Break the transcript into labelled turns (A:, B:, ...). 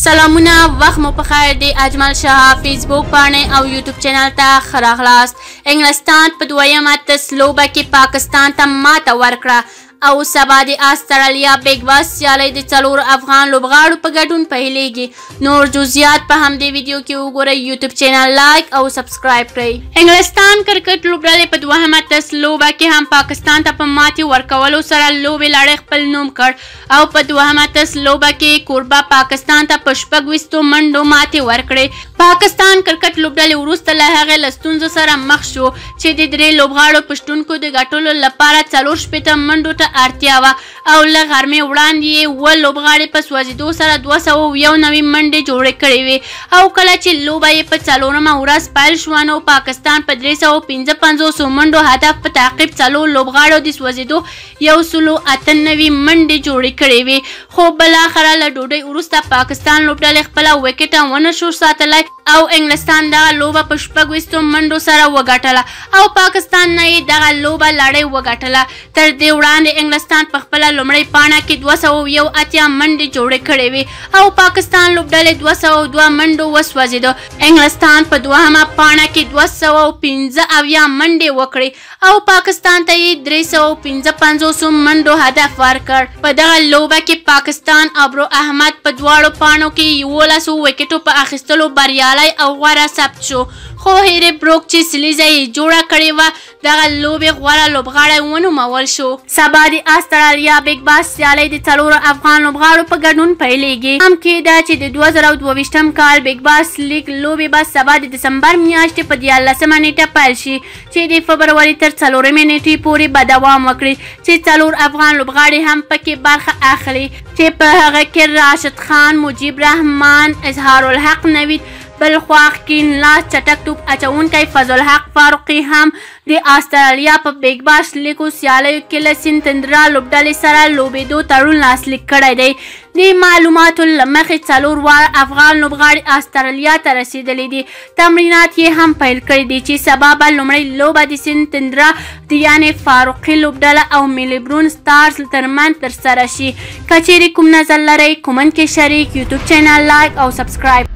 A: سلامونه وخت مو په خیر دی اجمل شاه فیسبوک باندې او یوټیوب چینل ته ښه راغلاست. انګلستان په دویمه ټسټ لوبه کې پاکستان ته ماته ورکړه او سبا د استرالیا بیگ باس سیالۍ د څلورو افغان لوبغاړو په ګډون پیلېږي. نور جزئیات په همدې ویډیو کې وګورئ. یوټیوب چینل لایک او سبسکرایب کړئ. انګلستان کرکټ لوبډلې په دوهمه ټسټ لوبه کې هم پاکستان ته په ماتې ورکولو سره لوبې لړۍ خپل نوم کړ او په دوهمه ټسټ لوبه کې کوربه پاکستان ته په 26 منډو ماتې ورکړې. پاکستان کرکټ لوبډلې وروسته له هغې له ستونزو سره مخ شو چې د درې لوبغاړو په شتونکو د ګټلو لپاره 4 منډو ته اړتیا وه او له غرمې وړاندې یې 7 لوبغاړي په سوځېدو سره 291 منډې جوړې کړې وې او کله چې لوبه یې په 4مه ورځ پیل شوه نو پاکستان په 355 منډو هدف په تعقیب 4 لوبغاړو د سوځېدو 198 منډې جوړې کړې وې خو بالاخره له ډوډۍ وروسته پاکستان لوبډلې خپله وکټه ونه شو ساتلی او انګلستان دغه لوبه په 26 منډو سره وګټله او پاکستان نه یې دغه لوبه لړۍ وګټله. تر دې وړاندې انګلستان په خپله لومړۍ پاڼه کې 281 منډې جوړې کړې وې او پاکستان لوبډلې 202 منډو وسوځېده. انګلستان په دوهمه پاڼه کې 215 منډې وکړې او پاکستان ته یې 355 منډو هدف ورکړ. په دغه لوبه کې پاکستان ابرو احمد په دواړو پاڼو کې 11 وکټو په اخیستلو بریالی او غوره ثبت شو خو هیري بروک چې سلیزه یې جوړه کړې وه دغه لوبې غوره لوبغاړی ونومول شو. سبا د استرالیا بیگ باس سیالۍ د 4 افغان لوبغاړو په ګډون پیلېږي. هم کېده چې د 2022 کال بیگ باس لیګ لوبې به سبا د دسمبر میاشتې په 14مه نیټه پیل شي چې د فبروري تر 4مې نیټې پورې به دوام وکړي چې 4 افغان لوبغاړي هم پکې برخه اخلي چې په هغه کې راشد خان، مجیب رحمان، اظهار الحق نوید، بلخواخ کین لاس چټک توپ اچونکی فضل حق فاروقي هم د استرالیا په بیگ باس لیګو سیالیو کې له سینتندرا لوبډلې سره لوبېدو تړون لاسلیک کړی دی. د معلوماتو له مخې 4 واره افغان لوبغاړي استرالیا ته رسېدلي دي. تمرینات یې هم پیل کړي دي چې سبا به لومړۍ لوبه د سینتندرا د یعنې فاروقي لوبډله او میلبورن سټارز ترمنځ ترسره شي. که چیرې کوم نظر لرئ کومنټ کې شریک، یوټیوب چینل لایک او سبسکرایب